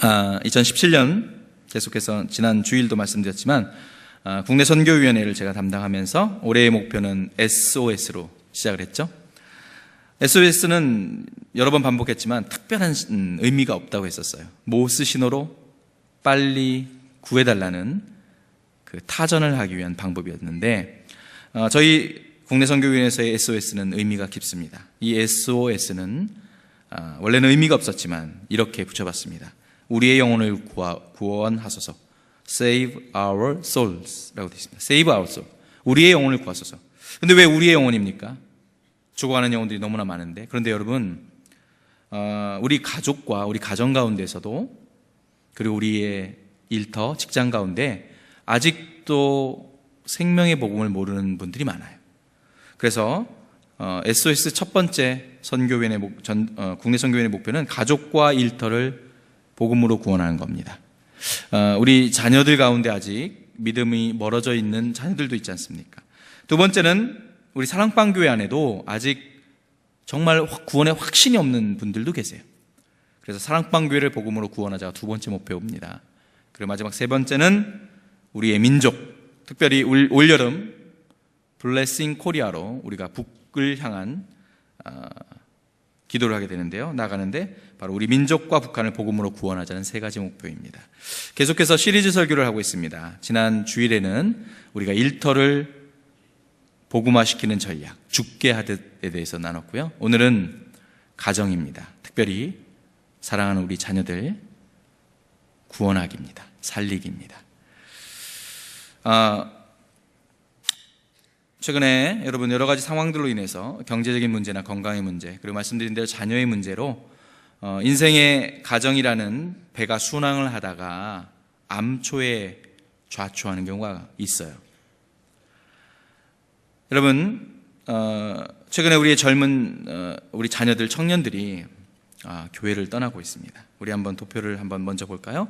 2017년 계속해서 지난 주일도 말씀드렸지만 국내 선교위원회를 제가 담당하면서 올해의 목표는 SOS로 시작을 했죠. SOS는 여러 번 반복했지만 특별한 의미가 없다고 했었어요. 모스 신호로 빨리 구해달라는 그 타전을 하기 위한 방법이었는데, 저희 국내 선교위원회에서의 SOS는 의미가 깊습니다. 이 SOS는 원래는 의미가 없었지만 이렇게 붙여봤습니다. 우리의 영혼을 구원하소서. Save our souls 라고 되어 있습니다. Save our soul. 우리의 영혼을 구하소서. 근데 왜 우리의 영혼입니까? 죽어가는 영혼들이 너무나 많은데. 그런데 여러분, 우리 가족과 우리 가정 가운데서도, 그리고 우리의 일터, 직장 가운데 아직도 생명의 복음을 모르는 분들이 많아요. 그래서 SOS 첫 번째 국내 선교회의 목표는 가족과 일터를 복음으로 구원하는 겁니다. 우리 자녀들 가운데 아직 믿음이 멀어져 있는 자녀들도 있지 않습니까? 두 번째는 우리 사랑방교회 안에도 아직 정말 구원에 확신이 없는 분들도 계세요. 그래서 사랑방교회를 복음으로 구원하자가 두 번째 목표입니다. 그리고 마지막 세 번째는 우리의 민족, 특별히 올여름 블레싱 코리아로 우리가 북을 향한 기도를 하게 되는데요. 나가는데 바로 우리 민족과 북한을 복음으로 구원하자는 세 가지 목표입니다. 계속해서 시리즈 설교를 하고 있습니다. 지난 주일에는 우리가 일터를 복음화시키는 전략, 죽게 하듯에 대해서 나눴고요. 오늘은 가정입니다. 특별히 사랑하는 우리 자녀들 구원하기입니다. 살리기입니다. 최근에 여러분 여러 가지 상황들로 인해서 경제적인 문제나 건강의 문제, 그리고 말씀드린 대로 자녀의 문제로 인생의 가정이라는 배가 순항을 하다가 암초에 좌초하는 경우가 있어요. 여러분, 최근에 우리의 젊은 우리 자녀들, 청년들이 교회를 떠나고 있습니다. 우리 한번 도표를 한번 먼저 볼까요?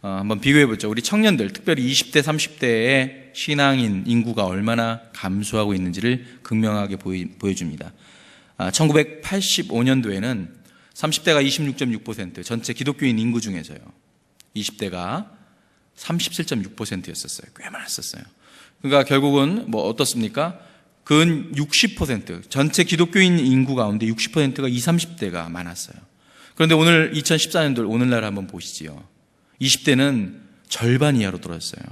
한번 비교해보죠. 우리 청년들, 특별히 20대, 30대의 신앙인 인구가 얼마나 감소하고 있는지를 극명하게 보여줍니다. 1985년도에는 30대가 26.6%, 전체 기독교인 인구 중에서요. 20대가 37.6%였었어요. 꽤 많았었어요. 그러니까 결국은 어떻습니까? 근 60%, 전체 기독교인 인구 가운데 60%가 20, 30대가 많았어요. 그런데 오늘 2014년도 오늘날 한번 보시지요. 20대는 절반 이하로 떨어졌어요.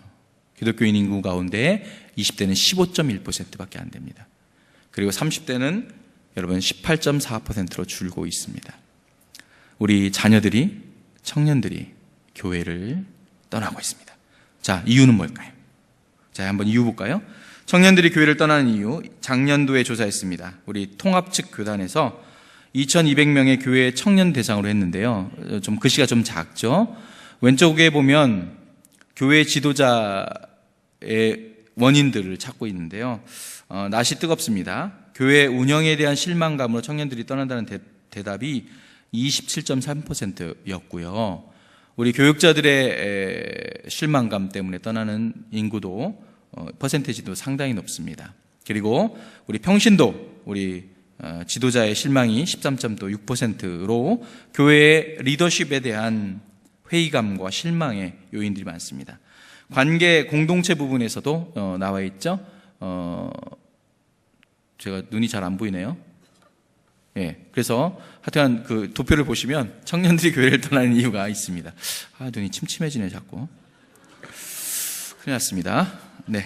기독교인 인구 가운데 20대는 15.1%밖에 안 됩니다. 그리고 30대는 여러분 18.4%로 줄고 있습니다. 우리 자녀들이, 청년들이 교회를 떠나고 있습니다. 자, 이유는 뭘까요? 자, 한번 이유 볼까요? 청년들이 교회를 떠나는 이유, 작년도에 조사했습니다. 우리 통합 측 교단에서 2200명의 교회 청년 대상으로 했는데요. 좀 글씨가 좀 작죠? 왼쪽에 보면 교회 지도자의 원인들을 찾고 있는데요. 낯이 뜨겁습니다. 교회 운영에 대한 실망감으로 청년들이 떠난다는 대답이 27.3%였고요. 우리 교육자들의 실망감 때문에 떠나는 인구도 퍼센테이지도 상당히 높습니다. 그리고 우리 평신도, 우리 지도자의 실망이 13.6%로 교회의 리더십에 대한 회의감과 실망의 요인들이 많습니다. 관계 공동체 부분에서도 나와 있죠. 제가 눈이 잘 안 보이네요. 예, 그래서 하여튼 그 도표를 보시면 청년들이 교회를 떠나는 이유가 있습니다. 눈이 침침해지네 자꾸. 큰일 났습니다. 네,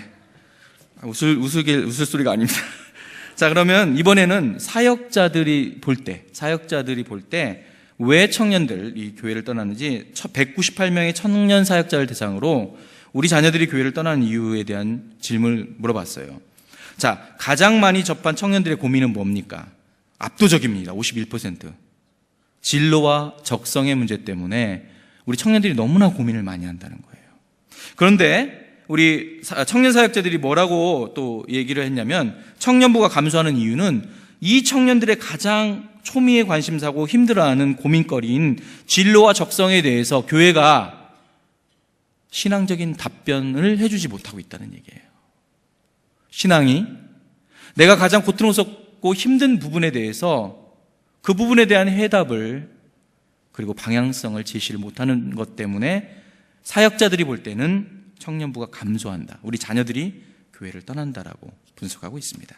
웃을 소리가 아닙니다. 자, 그러면 이번에는 사역자들이 볼 때 왜 청년들이 교회를 떠나는지 198명의 청년 사역자를 대상으로 우리 자녀들이 교회를 떠나는 이유에 대한 질문을 물어봤어요. 자, 가장 많이 접한 청년들의 고민은 뭡니까? 압도적입니다. 51%. 진로와 적성의 문제 때문에 우리 청년들이 너무나 고민을 많이 한다는 거예요. 그런데 우리 청년 사역자들이 뭐라고 또 얘기를 했냐면, 청년부가 감소하는 이유는 이 청년들의 가장 초미의 관심사고 힘들어하는 고민거리인 진로와 적성에 대해서 교회가 신앙적인 답변을 해주지 못하고 있다는 얘기예요. 신앙이 내가 가장 고통스럽고 힘든 부분에 대해서 그 부분에 대한 해답을 그리고 방향성을 제시를 못하는 것 때문에 사역자들이 볼 때는 청년부가 감소한다, 우리 자녀들이 교회를 떠난다라고 분석하고 있습니다.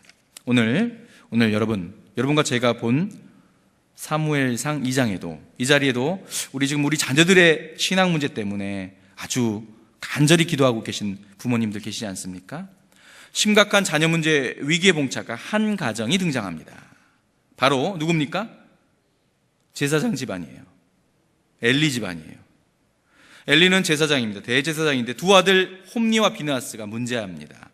오늘 여러분과 제가 본 사무엘상 2장에도, 이 자리에도 우리 자녀들의 신앙 문제 때문에 아주 간절히 기도하고 계신 부모님들 계시지 않습니까? 심각한 자녀 문제 위기에 봉착한 한 가정이 등장합니다. 바로 누굽니까? 제사장 집안이에요. 엘리 집안이에요. 엘리는 제사장입니다. 대제사장인데 두 아들 홈니와 비느하스가 문제합니다.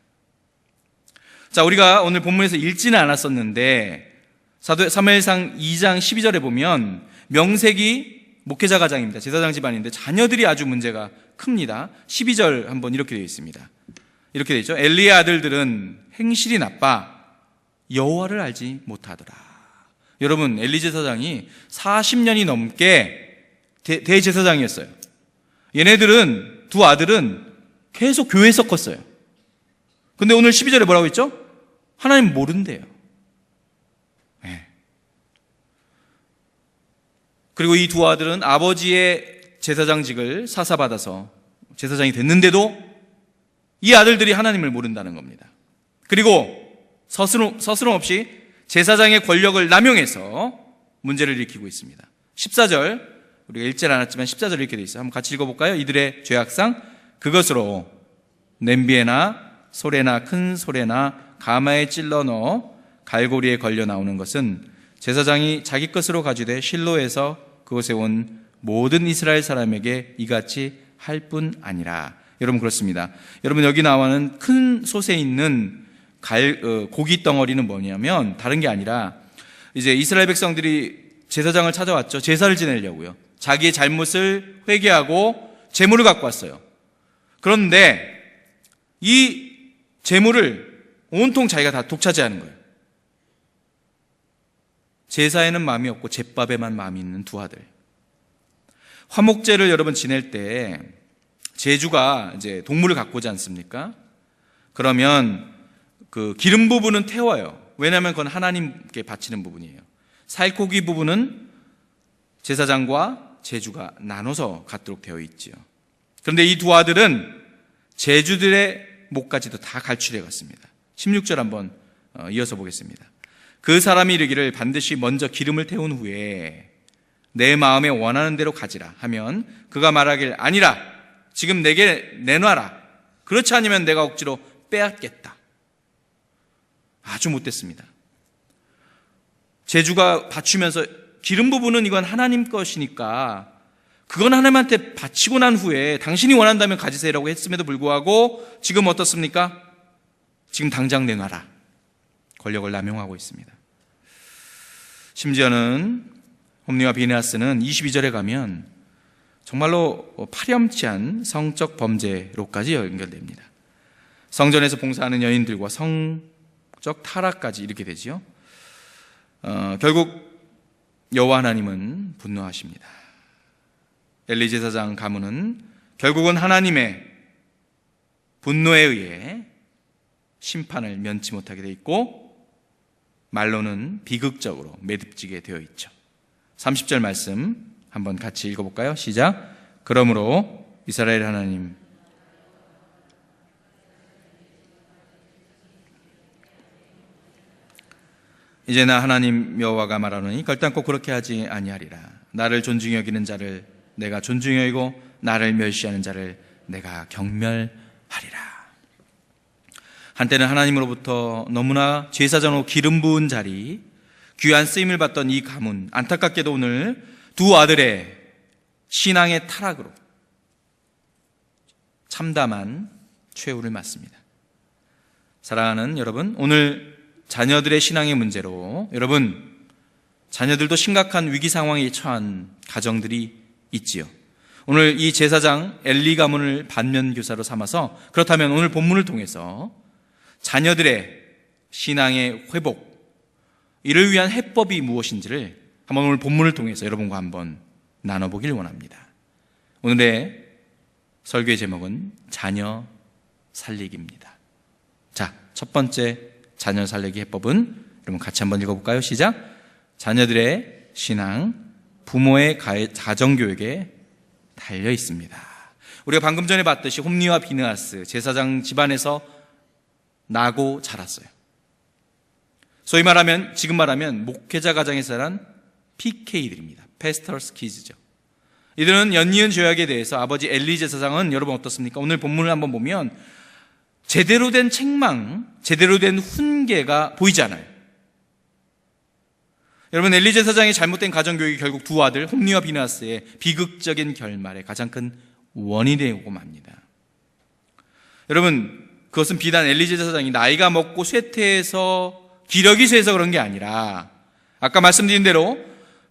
자, 우리가 오늘 본문에서 읽지는 않았었는데 사무엘상 2장 12절에 보면 명색이 목회자 가장입니다. 제사장 집안인데 자녀들이 아주 문제가 큽니다. 12절 한번 이렇게 되어 있습니다. 이렇게 되어 있죠. 엘리의 아들들은 행실이 나빠 여호와를 알지 못하더라. 여러분, 엘리 제사장이 40년이 넘게 대제사장이었어요. 얘네들은, 두 아들은 계속 교회에서 컸어요. 근데 오늘 12절에 뭐라고 했죠? 하나님 모른대요. 네. 그리고 이 두 아들은 아버지의 제사장직을 사사받아서 제사장이 됐는데도 이 아들들이 하나님을 모른다는 겁니다. 그리고 서스럼 없이 제사장의 권력을 남용해서 문제를 일으키고 있습니다. 14절, 우리가 읽지 않았지만 14절 이렇게 되어 있어요. 한번 같이 읽어볼까요? 이들의 죄악상, 그것으로 냄비에나 소래나 큰 소래나 가마에 찔러 넣어 갈고리에 걸려 나오는 것은 제사장이 자기 것으로 가지되 실로에서 그곳에 온 모든 이스라엘 사람에게 이같이 할 뿐 아니라. 여러분, 그렇습니다. 여러분, 여기 나오는 큰 솥에 있는 고기 덩어리는 뭐냐면 다른 게 아니라 이제 이스라엘 백성들이 제사장을 찾아왔죠. 제사를 지내려고요. 자기의 잘못을 회개하고 제물을 갖고 왔어요. 그런데 이 제물을 온통 자기가 다 독차지하는 거예요. 제사에는 마음이 없고 제밥에만 마음이 있는 두 아들. 화목제를 여러분 지낼 때 제주가 이제 동물을 갖고 오지 않습니까? 그러면 그 기름 부분은 태워요. 왜냐하면 그건 하나님께 바치는 부분이에요. 살코기 부분은 제사장과 제주가 나눠서 갖도록 되어 있지요. 그런데 이 두 아들은 제주들의 목까지도 다 갈취해 갔습니다. 16절 한번 이어서 보겠습니다. 그 사람이 이르기를 반드시 먼저 기름을 태운 후에 내 마음에 원하는 대로 가지라 하면 그가 말하길 아니라 지금 내게 내놔라. 그렇지 않으면 내가 억지로 빼앗겠다. 아주 못됐습니다. 제주가 바치면서 기름 부분은 이건 하나님 것이니까 그건 하나님한테 바치고 난 후에 당신이 원한다면 가지세요라고 했음에도 불구하고 지금 어떻습니까? 지금 당장 내놔라. 권력을 남용하고 있습니다. 심지어는 홈니와 비느하스는 22절에 가면 정말로 파렴치한 성적 범죄로까지 연결됩니다. 성전에서 봉사하는 여인들과 성적 타락까지 이렇게 되지요. 결국 여호와 하나님은 분노하십니다. 엘리 제사장 가문은 결국은 하나님의 분노에 의해 심판을 면치 못하게 돼 있고 말로는 비극적으로 매듭지게 되어 있죠. 30절 말씀 한번 같이 읽어볼까요? 시작. 그러므로 이스라엘 하나님 이제 나 하나님 여호와가 말하노니 결단코 그렇게 하지 아니하리라. 나를 존중히 여기는 자를 내가 존중히 여기고 나를 멸시하는 자를 내가 경멸하리라. 한때는 하나님으로부터 너무나 제사장으로 기름 부은 자리, 귀한 쓰임을 받던 이 가문, 안타깝게도 오늘 두 아들의 신앙의 타락으로 참담한 최후를 맞습니다. 사랑하는 여러분, 오늘 자녀들의 신앙의 문제로 여러분, 자녀들도 심각한 위기 상황에 처한 가정들이 있지요. 오늘 이 제사장 엘리 가문을 반면교사로 삼아서 그렇다면 오늘 본문을 통해서 자녀들의 신앙의 회복, 이를 위한 해법이 무엇인지를 한번 오늘 본문을 통해서 여러분과 한번 나눠보길 원합니다. 오늘의 설교의 제목은 자녀 살리기입니다. 자, 첫 번째 자녀 살리기 해법은 여러분 같이 한번 읽어볼까요? 시작. 자녀들의 신앙 부모의 가정교육에 달려 있습니다. 우리가 방금 전에 봤듯이 홈리와 비느하스 제사장 집안에서 나고 자랐어요. 소위 말하면, 지금 말하면 목회자 가정에서 자란 PK들입니다. Pastor's Kids죠. 이들은 연이은 죄악에 대해서 아버지 엘리 제사장은 여러분 어떻습니까? 오늘 본문을 한번 보면 제대로 된 책망, 제대로 된 훈계가 보이지 않아요. 여러분, 엘리 제사장의 잘못된 가정교육이 결국 두 아들 홈리와 비느하스의 비극적인 결말의 가장 큰 원인이 되고 맙니다. 여러분, 그것은 비단 엘리 제사장이 나이가 먹고 쇠퇴해서 기력이 쇠해서 그런 게 아니라 아까 말씀드린 대로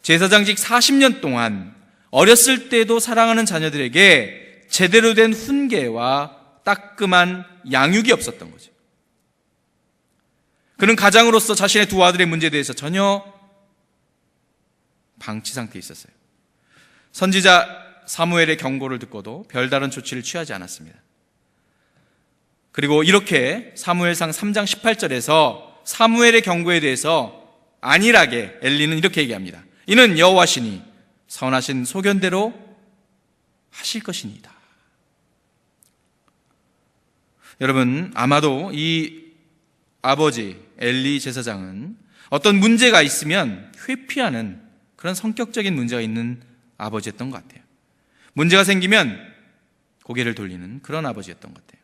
제사장직 40년 동안 어렸을 때도 사랑하는 자녀들에게 제대로 된 훈계와 따끔한 양육이 없었던 거죠. 그는 가장으로서 자신의 두 아들의 문제에 대해서 전혀 방치 상태에 있었어요. 선지자 사무엘의 경고를 듣고도 별다른 조치를 취하지 않았습니다. 그리고 이렇게 사무엘상 3장 18절에서 사무엘의 경고에 대해서 안일하게 엘리는 이렇게 얘기합니다. 이는 여호와시니 선하신 소견대로 하실 것이니이다. 여러분, 아마도 이 아버지 엘리 제사장은 어떤 문제가 있으면 회피하는 그런 성격적인 문제가 있는 아버지였던 것 같아요. 문제가 생기면 고개를 돌리는 그런 아버지였던 것 같아요.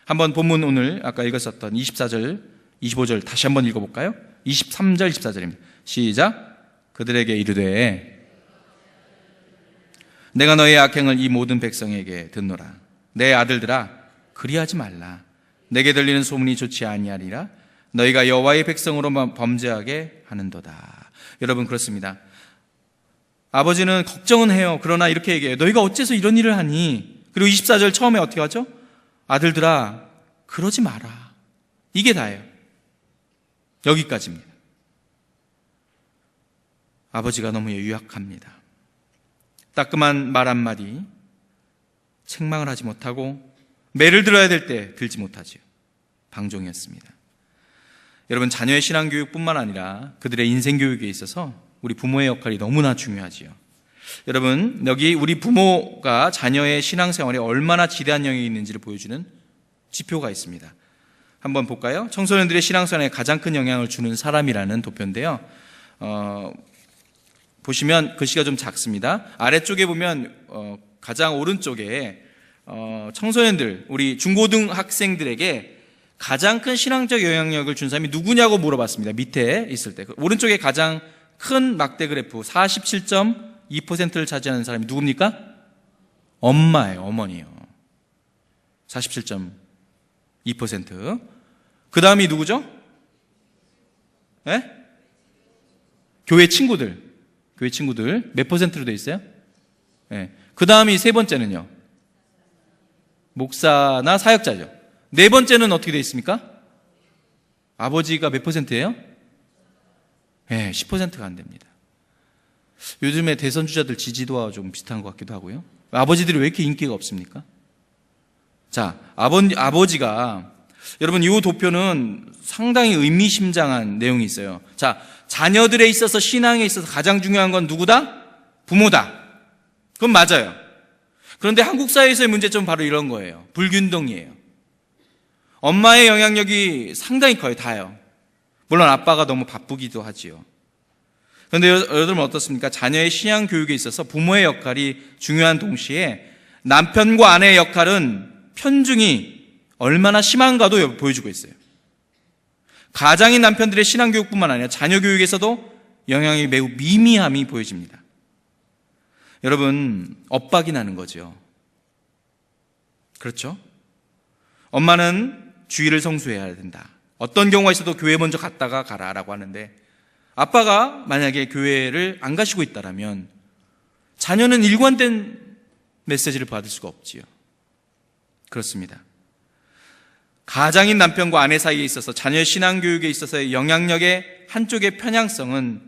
한번 본문 오늘 아까 읽었었던 24절, 25절 다시 한번 읽어볼까요? 23절, 24절입니다. 시작. 그들에게 이르되 내가 너의 악행을 이 모든 백성에게 듣노라. 내 아들들아 그리하지 말라. 내게 들리는 소문이 좋지 아니하리라. 너희가 여호와의 백성으로만 범죄하게 하는도다. 여러분, 그렇습니다. 아버지는 걱정은 해요. 그러나 이렇게 얘기해요. 너희가 어째서 이런 일을 하니? 그리고 24절 처음에 어떻게 하죠? 아들들아 그러지 마라. 이게 다예요. 여기까지입니다. 아버지가 너무 유약합니다. 따끔한 말 한마디, 책망을 하지 못하고 매를 들어야 될 때 들지 못하지요. 방종이었습니다. 여러분, 자녀의 신앙교육뿐만 아니라 그들의 인생교육에 있어서 우리 부모의 역할이 너무나 중요하지요. 여러분, 여기 우리 부모가 자녀의 신앙생활에 얼마나 지대한 영향이 있는지를 보여주는 지표가 있습니다. 한번 볼까요? 청소년들의 신앙생활에 가장 큰 영향을 주는 사람이라는 도표인데요. 보시면 글씨가 좀 작습니다. 아래쪽에 보면 가장 오른쪽에 청소년들, 우리 중고등학생들에게 가장 큰 신앙적 영향력을 준 사람이 누구냐고 물어봤습니다. 밑에 있을 때. 오른쪽에 가장 큰 막대 그래프 47.2%를 차지하는 사람이 누굽니까? 엄마예요. 어머니요. 47.2%. 그 다음이 누구죠? 네? 교회 친구들. 교회 친구들 몇 퍼센트로 돼 있어요? 네. 그 다음이 세 번째는요, 목사나 사역자죠. 네 번째는 어떻게 돼 있습니까? 아버지가 몇 퍼센트예요? 네, 10%가 안 됩니다. 요즘에 대선 주자들 지지도와 좀 비슷한 것 같기도 하고요. 아버지들이 왜 이렇게 인기가 없습니까? 자, 아버지가, 여러분, 이 도표는 상당히 의미심장한 내용이 있어요. 자, 자녀들에 있어서, 신앙에 있어서 가장 중요한 건 누구다? 부모다. 그건 맞아요. 그런데 한국 사회에서의 문제점은 바로 이런 거예요. 불균등이에요. 엄마의 영향력이 상당히 커요. 다요. 물론 아빠가 너무 바쁘기도 하지요. 그런데 여러분 어떻습니까? 자녀의 신앙 교육에 있어서 부모의 역할이 중요한 동시에 남편과 아내의 역할은 편중이 얼마나 심한가도 보여주고 있어요. 가장인 남편들의 신앙 교육뿐만 아니라 자녀 교육에서도 영향이 매우 미미함이 보여집니다. 여러분, 엇박이 나는 거죠. 그렇죠? 엄마는 주일을 성수해야 된다. 어떤 경우가 있어도 교회 먼저 갔다가 가라라고 하는데, 아빠가 만약에 교회를 안 가시고 있다면 자녀는 일관된 메시지를 받을 수가 없지요. 그렇습니다. 가장인 남편과 아내 사이에 있어서 자녀의 신앙교육에 있어서의 영향력의 한쪽의 편향성은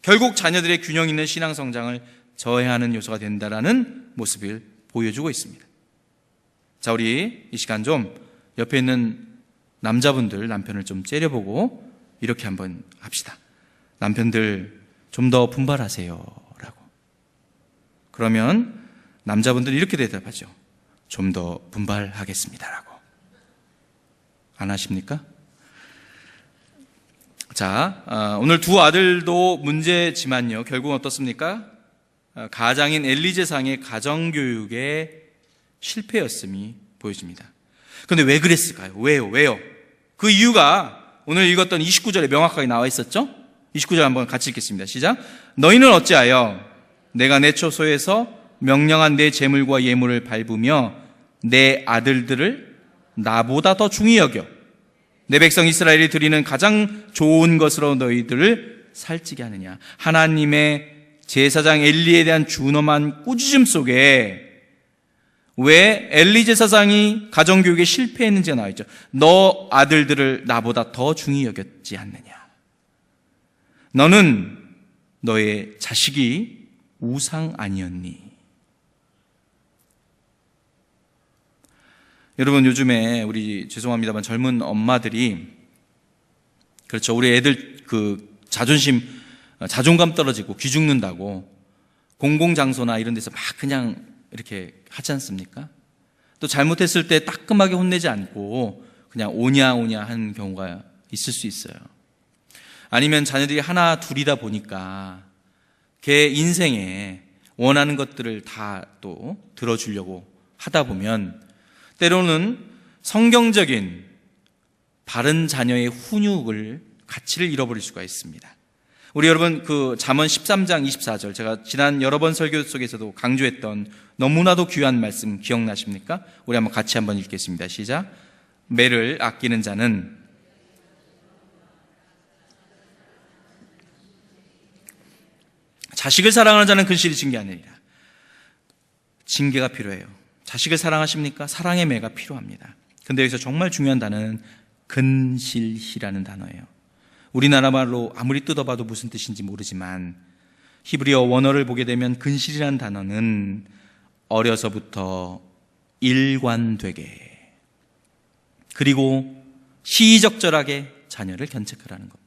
결국 자녀들의 균형 있는 신앙 성장을 저해하는 요소가 된다라는 모습을 보여주고 있습니다. 자, 우리 이 시간 좀 옆에 있는 남자분들 남편을 좀 째려보고 이렇게 한번 합시다. 남편들 좀 더 분발하세요 라고. 그러면 남자분들은 이렇게 대답하죠. 좀 더 분발하겠습니다라고. 안 하십니까? 자, 오늘 두 아들도 문제지만요. 결국은 어떻습니까? 가장인 엘리제상의 가정교육의 실패였음이 보여집니다. 그런데 왜 그랬을까요? 왜요? 그 이유가 오늘 읽었던 29절에 명확하게 나와 있었죠? 29절 한번 같이 읽겠습니다. 시작. 너희는 어찌하여 내가 내 초소에서 명령한 내 재물과 예물을 밟으며 내 아들들을 나보다 더 중히 여겨 내 백성 이스라엘이 드리는 가장 좋은 것으로 너희들을 살찌게 하느냐. 하나님의 제사장 엘리에 대한 준엄한 꾸짖음 속에 왜 엘리 제사장이 가정교육에 실패했는지가 나와 있죠. 너 아들들을 나보다 더 중히 여겼지 않느냐. 너는 너의 자식이 우상 아니었니? 여러분, 요즘에 우리 죄송합니다만 젊은 엄마들이 그렇죠. 우리 애들 그 자존감 떨어지고 귀 죽는다고 공공장소나 이런 데서 막 그냥 이렇게 하지 않습니까? 또 잘못했을 때 따끔하게 혼내지 않고 그냥 오냐 하는 경우가 있을 수 있어요. 아니면 자녀들이 하나 둘이다 보니까 걔 인생에 원하는 것들을 다 또 들어주려고 하다 보면 때로는 성경적인 바른 자녀의 훈육을 가치를 잃어버릴 수가 있습니다. 우리 여러분 그 잠언 13장 24절 제가 지난 여러 번 설교 속에서도 강조했던 너무나도 귀한 말씀 기억나십니까? 우리 한번 같이 한번 읽겠습니다. 시작. 매를 아끼는 자는 자식을 사랑하는 자는 근실이 징계하느니라. 징계가 필요해요. 자식을 사랑하십니까? 사랑의 매가 필요합니다. 근데 여기서 정말 중요한 단어는 근실이라는 단어예요. 우리나라 말로 아무리 뜯어봐도 무슨 뜻인지 모르지만 히브리어 원어를 보게 되면 근실이라는 단어는 어려서부터 일관되게 그리고 시의적절하게 자녀를 견책하라는 겁니다.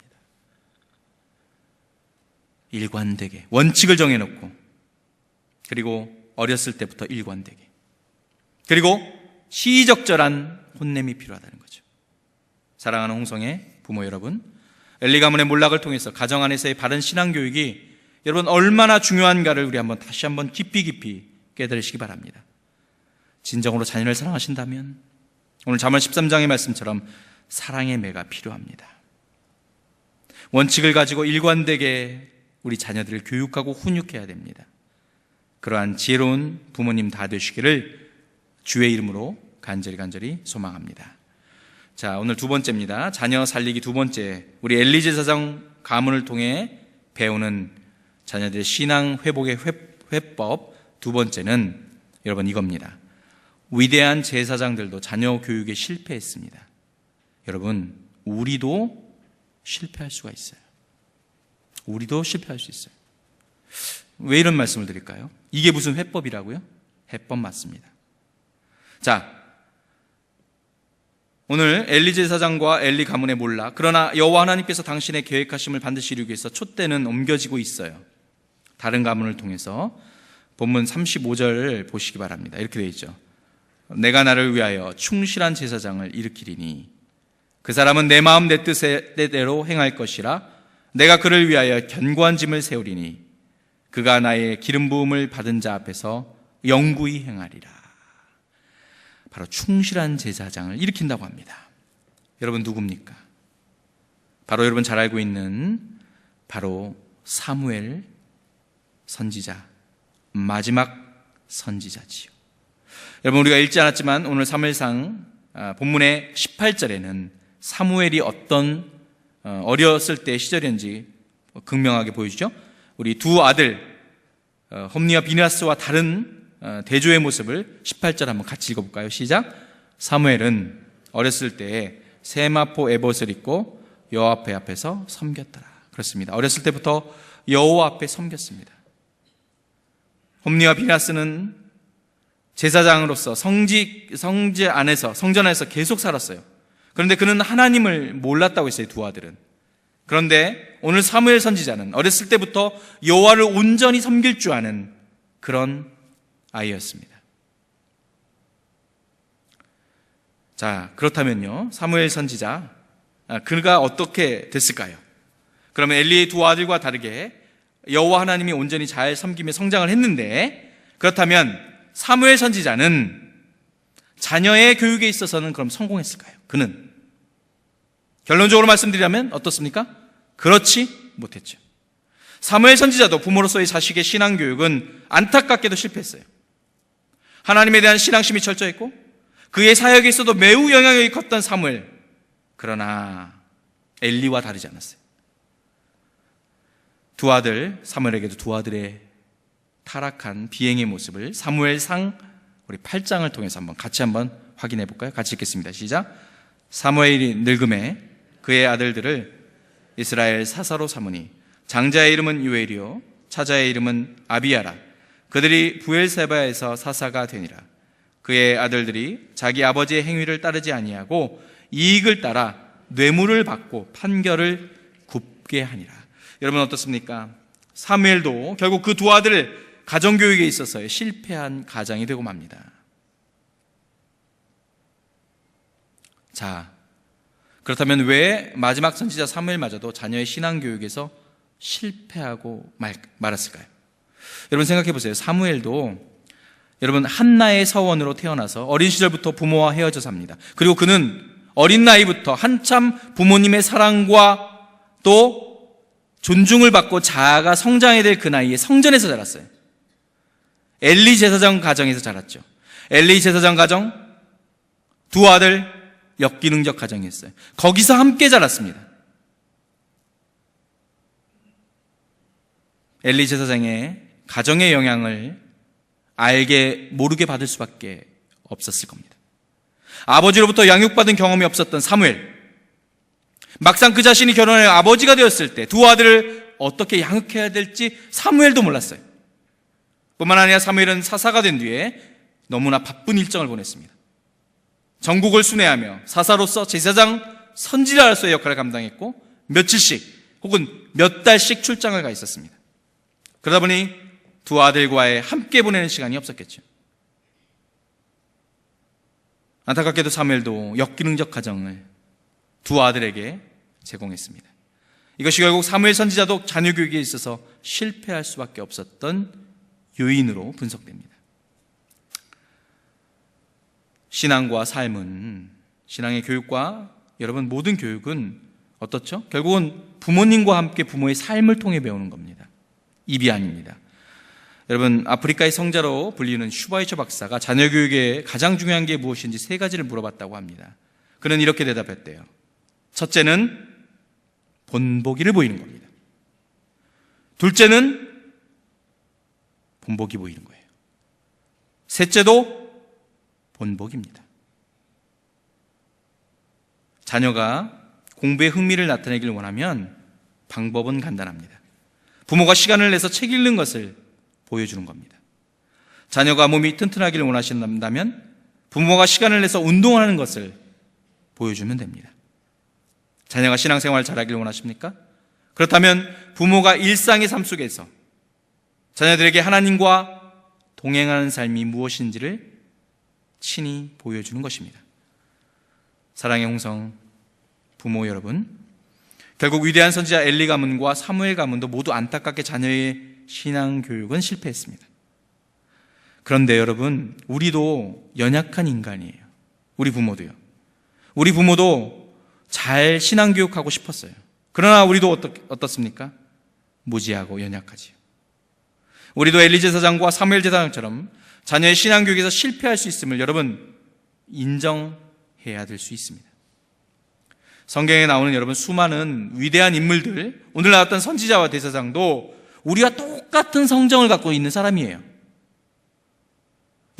일관되게 원칙을 정해놓고 그리고 어렸을 때부터 일관되게 그리고 시의적절한 혼냄이 필요하다는 거죠. 사랑하는 홍성의 부모 여러분, 엘리 가문의 몰락을 통해서 가정 안에서의 바른 신앙교육이 여러분 얼마나 중요한가를 우리 다시 한번 깊이 깨달으시기 바랍니다. 진정으로 자녀를 사랑하신다면 오늘 잠언 13장의 말씀처럼 사랑의 매가 필요합니다. 원칙을 가지고 일관되게 우리 자녀들을 교육하고 훈육해야 됩니다. 그러한 지혜로운 부모님 다 되시기를 주의 이름으로 간절히 소망합니다. 자, 오늘 두 번째입니다. 자녀 살리기 두 번째. 우리 엘리 제사장 가문을 통해 배우는 자녀들의 신앙 회복의 회법 두 번째는 여러분 이겁니다. 위대한 제사장들도 자녀 교육에 실패했습니다. 여러분, 우리도 실패할 수가 있어요. 우리도 실패할 수 있어요. 왜 이런 말씀을 드릴까요? 이게 무슨 회법이라고요? 회법 맞습니다. 자, 오늘 엘리 제사장과 엘리 가문의 몰락, 그러나 여호와 하나님께서 당신의 계획하심을 반드시 이루기 위해서 촛대는 옮겨지고 있어요. 다른 가문을 통해서 본문 35절을 보시기 바랍니다. 이렇게 되어 있죠. 내가 나를 위하여 충실한 제사장을 일으키리니 그 사람은 내 마음 내 뜻대로 행할 것이라. 내가 그를 위하여 견고한 짐을 세우리니 그가 나의 기름 부음을 받은 자 앞에서 영구히 행하리라. 바로 충실한 제사장을 일으킨다고 합니다. 여러분 누굽니까? 바로 여러분 잘 알고 있는 바로 사무엘 선지자, 마지막 선지자지요. 여러분 우리가 읽지 않았지만 오늘 사무엘상 본문의 18절에는 사무엘이 어떤 어렸을 때 시절이었는지 극명하게 보여주죠. 우리 두 아들 홈니와 비느하스와 다른 대조의 모습을 18절 한번 같이 읽어볼까요? 시작. 사무엘은 어렸을 때 세마포 에봇을 입고 여호와 앞에서 섬겼더라. 그렇습니다. 어렸을 때부터 여호와 앞에 섬겼습니다. 홈니와 비느하스는 제사장으로서 성전 안에서 계속 살았어요. 그런데 그는 하나님을 몰랐다고 했어요. 두 아들은. 그런데 오늘 사무엘 선지자는 어렸을 때부터 여호와를 온전히 섬길 줄 아는 그런 아이였습니다. 자, 그렇다면요, 사무엘 선지자, 그가 어떻게 됐을까요? 그러면 엘리의 두 아들과 다르게 여호와 하나님이 온전히 잘 섬기며 성장을 했는데, 그렇다면 사무엘 선지자는 자녀의 교육에 있어서는 그럼 성공했을까요? 그는 결론적으로 말씀드리자면 어떻습니까? 그렇지 못했죠. 사무엘 선지자도 부모로서의 자식의 신앙 교육은 안타깝게도 실패했어요. 하나님에 대한 신앙심이 철저했고 그의 사역에 있어도 매우 영향력이 컸던 사무엘, 그러나 엘리와 다르지 않았어요. 두 아들, 사무엘에게도 두 아들의 타락한 비행의 모습을 사무엘상 우리 8장을 통해서 같이 한번 확인해 볼까요? 같이 읽겠습니다. 시작. 사무엘이 늙음에 그의 아들들을 이스라엘 사사로 삼으니 장자의 이름은 유엘이요 차자의 이름은 아비야라. 그들이 부엘세바에서 사사가 되니라. 그의 아들들이 자기 아버지의 행위를 따르지 아니하고 이익을 따라 뇌물을 받고 판결을 굽게 하니라. 여러분 어떻습니까? 사무엘도 결국 그 두 아들을 가정교육에 있어서 실패한 가장이 되고 맙니다. 자, 그렇다면 왜 마지막 선지자 사무엘마저도 자녀의 신앙교육에서 실패하고 말았을까요? 여러분 생각해 보세요. 사무엘도 여러분 한나의 서원으로 태어나서 어린 시절부터 부모와 헤어져 삽니다. 그리고 그는 어린 나이부터 한참 부모님의 사랑과 또 존중을 받고 자아가 성장해야 될 그 나이에 성전에서 자랐어요. 엘리 제사장 가정에서 자랐죠. 엘리 제사장 가정, 두 아들 역기능적 가정이었어요. 거기서 함께 자랐습니다. 엘리 제사장의 가정의 영향을 모르게 받을 수밖에 없었을 겁니다. 아버지로부터 양육받은 경험이 없었던 사무엘, 막상 그 자신이 결혼해 아버지가 되었을 때 두 아들을 어떻게 양육해야 될지 사무엘도 몰랐어요. 뿐만 아니라 사무엘은 사사가 된 뒤에 너무나 바쁜 일정을 보냈습니다. 전국을 순회하며 사사로서 제사장 선지자로서의 역할을 감당했고 며칠씩 혹은 몇 달씩 출장을 가 있었습니다. 그러다 보니 두 아들과의 함께 보내는 시간이 없었겠죠. 안타깝게도 사무엘도 역기능적 가정을 두 아들에게 제공했습니다. 이것이 결국 사무엘 선지자도 자녀 교육에 있어서 실패할 수밖에 없었던 요인으로 분석됩니다. 신앙과 삶은, 신앙의 교육과 여러분 모든 교육은 어떻죠? 결국은 부모님과 함께 부모의 삶을 통해 배우는 겁니다. 입이 아닙니다. 여러분 아프리카의 성자로 불리는 슈바이처 박사가 자녀 교육에 가장 중요한 게 무엇인지 세 가지를 물어봤다고 합니다. 그는 이렇게 대답했대요. 첫째는 본보기를 보이는 겁니다. 둘째는 본보기 보이는 거예요. 셋째도 본보기입니다. 자녀가 공부에 흥미를 나타내길 원하면 방법은 간단합니다. 부모가 시간을 내서 책 읽는 것을 보여주는 겁니다. 자녀가 몸이 튼튼하기를 원하신다면 부모가 시간을 내서 운동하는 것을 보여주면 됩니다. 자녀가 신앙생활 잘하기를 원하십니까? 그렇다면 부모가 일상의 삶 속에서 자녀들에게 하나님과 동행하는 삶이 무엇인지를 친히 보여주는 것입니다. 사랑의 홍성 부모 여러분, 결국 위대한 선지자 엘리 가문과 사무엘 가문도 모두 안타깝게 자녀의 신앙 교육은 실패했습니다. 그런데 여러분, 우리도 연약한 인간이에요. 우리 부모도요. 우리 부모도 잘 신앙 교육하고 싶었어요. 그러나 우리도 어떻습니까? 무지하고 연약하지요. 우리도 엘리 제사장과 사무엘 제사장처럼 자녀의 신앙 교육에서 실패할 수 있음을 여러분 인정해야 될 수 있습니다. 성경에 나오는 여러분 수많은 위대한 인물들, 오늘 나왔던 선지자와 대제사장도 우리와 똑같은 성정을 갖고 있는 사람이에요.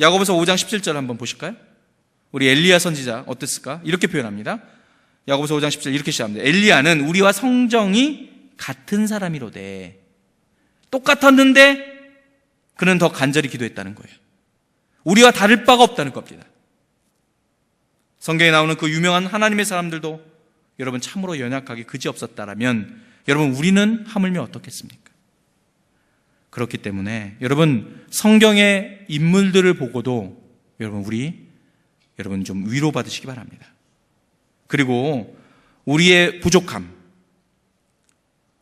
야고보서 5장 17절 한번 보실까요? 우리 엘리야 선지자 어땠을까? 이렇게 표현합니다. 야고보서 5장 17절 이렇게 시작합니다. 엘리야는 우리와 성정이 같은 사람이로되, 똑같았는데 그는 더 간절히 기도했다는 거예요. 우리와 다를 바가 없다는 겁니다. 성경에 나오는 그 유명한 하나님의 사람들도 여러분 참으로 연약하게 그지없었다라면 여러분 우리는 하물며 어떻겠습니까? 그렇기 때문에 여러분 성경의 인물들을 보고도 여러분 좀 위로받으시기 바랍니다. 그리고 우리의 부족함,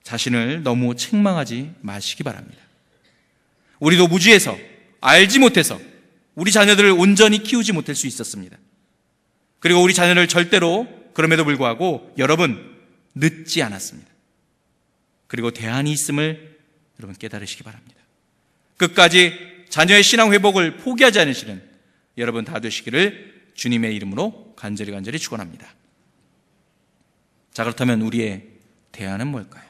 자신을 너무 책망하지 마시기 바랍니다. 우리도 무지해서, 알지 못해서 우리 자녀들을 온전히 키우지 못할 수 있었습니다. 그리고 우리 자녀를 절대로 그럼에도 불구하고 여러분 늦지 않았습니다. 그리고 대안이 있음을 여러분 깨달으시기 바랍니다. 끝까지 자녀의 신앙 회복을 포기하지 않으시는 여러분 다 되시기를 주님의 이름으로 간절히 축원합니다. 자, 그렇다면 우리의 대안은 뭘까요?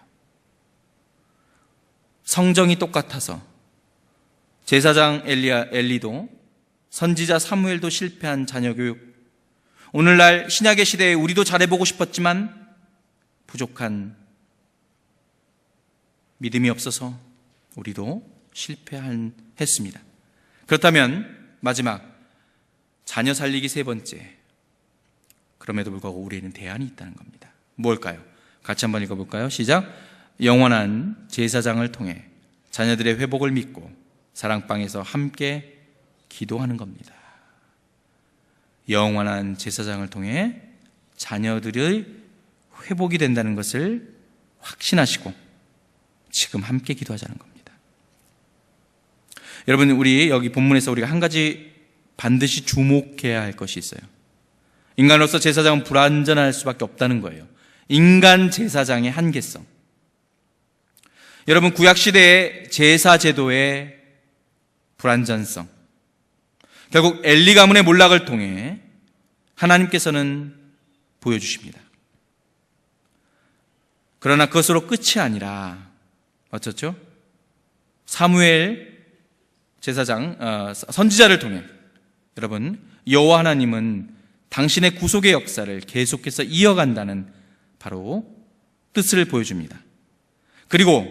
성정이 똑같아서 제사장 엘리도 선지자 사무엘도 실패한 자녀 교육, 오늘날 신약의 시대에 우리도 잘해보고 싶었지만 부족한 믿음이 없어서 우리도 실패했습니다. 그렇다면 마지막 자녀 살리기 세 번째, 그럼에도 불구하고 우리에는 대안이 있다는 겁니다. 뭘까요? 같이 한번 읽어볼까요? 시작. 영원한 제사장을 통해 자녀들의 회복을 믿고 사랑방에서 함께 기도하는 겁니다. 영원한 제사장을 통해 자녀들의 회복이 된다는 것을 확신하시고 지금 함께 기도하자는 겁니다. 여러분, 우리 여기 본문에서 우리가 한 가지 반드시 주목해야 할 것이 있어요. 인간으로서 제사장은 불완전할 수밖에 없다는 거예요. 인간 제사장의 한계성. 여러분, 구약시대의 제사 제도의 불완전성, 결국 엘리 가문의 몰락을 통해 하나님께서는 보여주십니다. 그러나 그것으로 끝이 아니라 어쩌죠? 사무엘 제사장, 선지자를 통해 여러분 여호와 하나님은 당신의 구속의 역사를 계속해서 이어간다는 바로 뜻을 보여줍니다. 그리고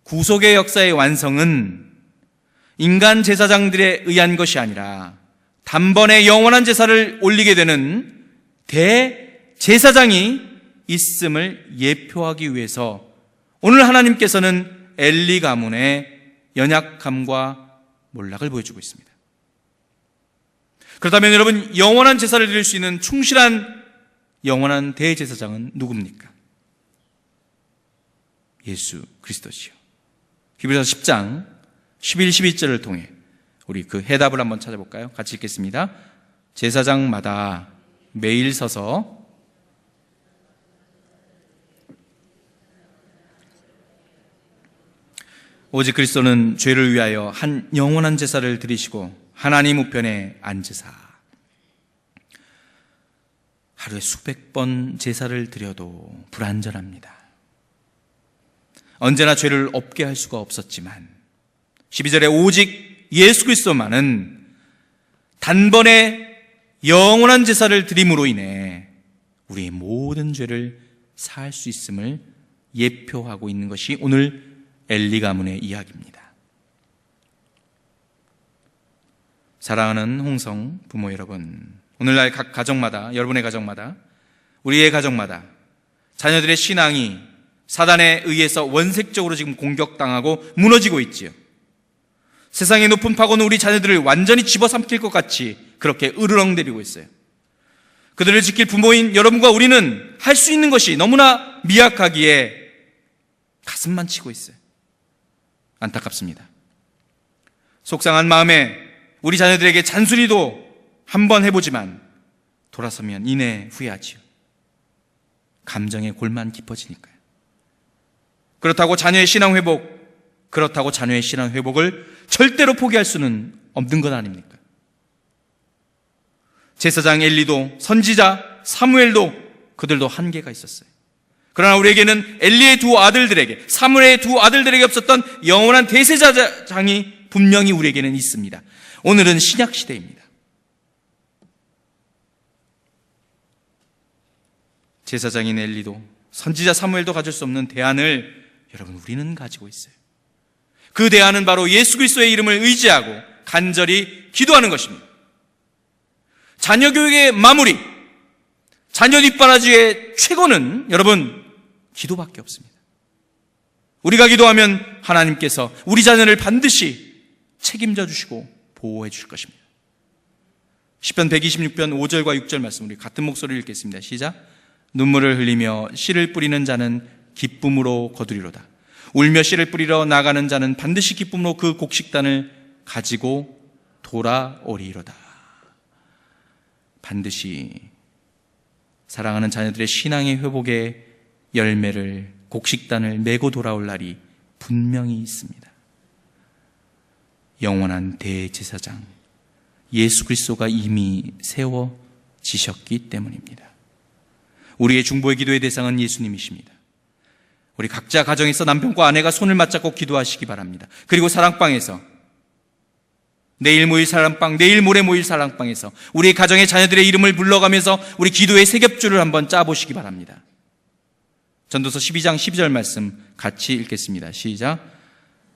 구속의 역사의 완성은 인간 제사장들에 의한 것이 아니라 단번에 영원한 제사를 올리게 되는 대제사장이 있음을 예표하기 위해서 오늘 하나님께서는 엘리 가문의 연약함과 몰락을 보여주고 있습니다. 그렇다면 여러분, 영원한 제사를 드릴 수 있는 충실한 영원한 대제사장은 누굽니까? 예수 그리스도시요. 히브리서 10장 11, 12절을 통해 우리 그 해답을 한번 찾아볼까요? 같이 읽겠습니다. 제사장마다 매일 서서 오직 그리스도는 죄를 위하여 한 영원한 제사를 드리시고 하나님 우편에 앉으사. 하루에 수백 번 제사를 드려도 불완전합니다. 언제나 죄를 없게 할 수가 없었지만 12절에 오직 예수 그리스도만은 단번에 영원한 제사를 드림으로 인해 우리의 모든 죄를 사할 수 있음을 예표하고 있는 것이 오늘 엘리 가문의 이야기입니다. 사랑하는 홍성 부모 여러분, 오늘날 각 가정마다, 여러분의 가정마다, 우리의 가정마다 자녀들의 신앙이 사단에 의해서 원색적으로 지금 공격당하고 무너지고 있지요. 세상의 높은 파고는 우리 자녀들을 완전히 집어삼킬 것 같이 그렇게 으르렁대리고 있어요. 그들을 지킬 부모인 여러분과 우리는 할 수 있는 것이 너무나 미약하기에 가슴만 치고 있어요. 안타깝습니다. 속상한 마음에 우리 자녀들에게 잔소리도 한번 해보지만 돌아서면 이내 후회하지요. 감정의 골만 깊어지니까요. 그렇다고 자녀의 신앙 회복을 절대로 포기할 수는 없는 것 아닙니까? 제사장 엘리도, 선지자 사무엘도 그들도 한계가 있었어요. 그러나 우리에게는 엘리의 두 아들들에게, 사무엘의 두 아들들에게 없었던 영원한 대제사장이 분명히 우리에게는 있습니다. 오늘은 신약 시대입니다. 제사장인 엘리도, 선지자 사무엘도 가질 수 없는 대안을 여러분 우리는 가지고 있어요. 그 대안은 바로 예수 그리스도의 이름을 의지하고 간절히 기도하는 것입니다. 자녀 교육의 마무리, 자녀 뒷바라지의 최고는 여러분 기도밖에 없습니다. 우리가 기도하면 하나님께서 우리 자녀를 반드시 책임져 주시고 보호해 주실 것입니다. 시편 126편 5절과 6절 말씀 우리 같은 목소리를 읽겠습니다. 시작. 눈물을 흘리며 씨를 뿌리는 자는 기쁨으로 거두리로다. 울며 씨를 뿌리러 나가는 자는 반드시 기쁨으로 그 곡식단을 가지고 돌아오리로다. 반드시 사랑하는 자녀들의 신앙의 회복의 열매를, 곡식단을 메고 돌아올 날이 분명히 있습니다. 영원한 대제사장 예수 그리스도가 이미 세워지셨기 때문입니다. 우리의 중보의 기도의 대상은 예수님이십니다. 우리 각자 가정에서 남편과 아내가 손을 맞잡고 기도하시기 바랍니다. 그리고 사랑방에서, 내일 모일 사랑방, 내일 모레 모일 사랑방에서 우리 가정의 자녀들의 이름을 불러가면서 우리 기도의 세겹줄을 한번 짜보시기 바랍니다. 전도서 12장 12절 말씀 같이 읽겠습니다. 시작.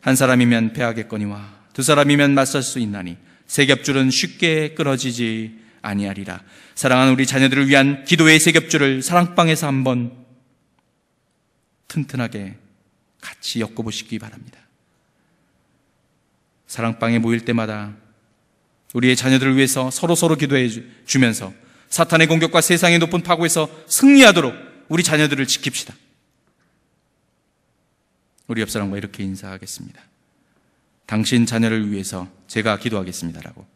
한 사람이면 패하겠거니와 두 사람이면 맞설 수 있나니 세겹줄은 쉽게 끊어지지 아니하리라. 사랑하는 우리 자녀들을 위한 기도의 세겹줄을 사랑방에서 한번 튼튼하게 같이 엮어보시기 바랍니다. 사랑방에 모일 때마다 우리의 자녀들을 위해서 서로 기도해 주면서 사탄의 공격과 세상의 높은 파고에서 승리하도록 우리 자녀들을 지킵시다. 우리 옆 사람과 이렇게 인사하겠습니다. 당신 자녀를 위해서 제가 기도하겠습니다라고.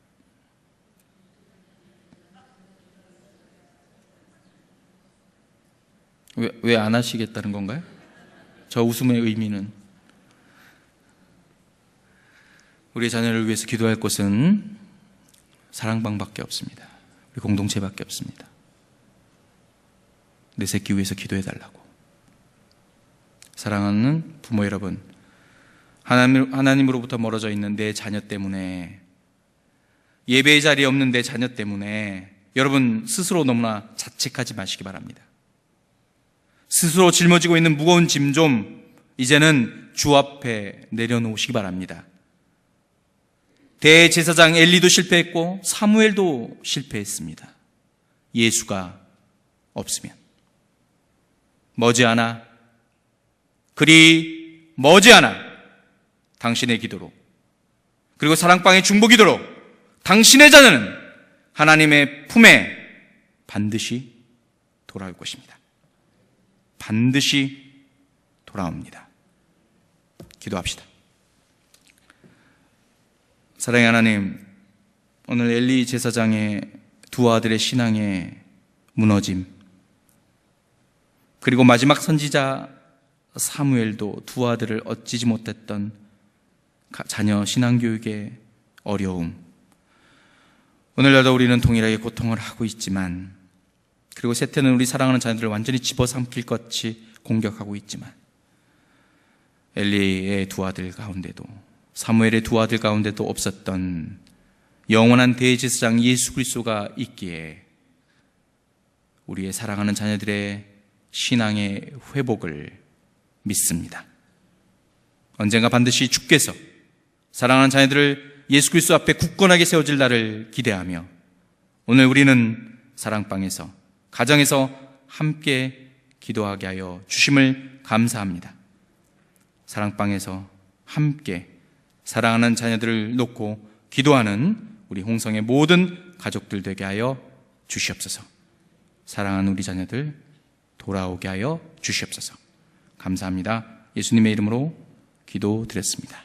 왜 안 하시겠다는 건가요? 저 웃음의 의미는 우리 자녀를 위해서 기도할 곳은 사랑방밖에 없습니다. 우리 공동체밖에 없습니다. 내 새끼 위해서 기도해달라고. 사랑하는 부모 여러분, 하나님으로부터 멀어져 있는 내 자녀 때문에, 예배의 자리에 없는 내 자녀 때문에 여러분 스스로 너무나 자책하지 마시기 바랍니다. 스스로 짊어지고 있는 무거운 짐 좀 이제는 주 앞에 내려놓으시기 바랍니다. 대제사장 엘리도 실패했고 사무엘도 실패했습니다. 예수가 없으면 머지않아, 그리 머지않아 당신의 기도로, 그리고 사랑방의 중보 기도로 당신의 자녀는 하나님의 품에 반드시 돌아올 것입니다. 반드시 돌아옵니다. 기도합시다. 사랑의 하나님, 오늘 엘리 제사장의 두 아들의 신앙의 무너짐, 그리고 마지막 선지자 사무엘도 두 아들을 얻지 못했던 자녀 신앙교육의 어려움, 오늘날도 우리는 동일하게 고통을 하고 있지만, 그리고 세태는 우리 사랑하는 자녀들을 완전히 집어삼킬 것이 공격하고 있지만, 엘리의 두 아들 가운데도, 사무엘의 두 아들 가운데도 없었던 영원한 대제사장 예수 그리스도가 있기에 우리의 사랑하는 자녀들의 신앙의 회복을 믿습니다. 언젠가 반드시 주께서 사랑하는 자녀들을 예수 그리스도 앞에 굳건하게 세워질 날을 기대하며, 오늘 우리는 사랑방에서, 가정에서 함께 기도하게 하여 주심을 감사합니다. 사랑방에서 함께 사랑하는 자녀들을 놓고 기도하는 우리 홍성의 모든 가족들 되게 하여 주시옵소서. 사랑하는 우리 자녀들 돌아오게 하여 주시옵소서. 감사합니다. 예수님의 이름으로 기도드렸습니다.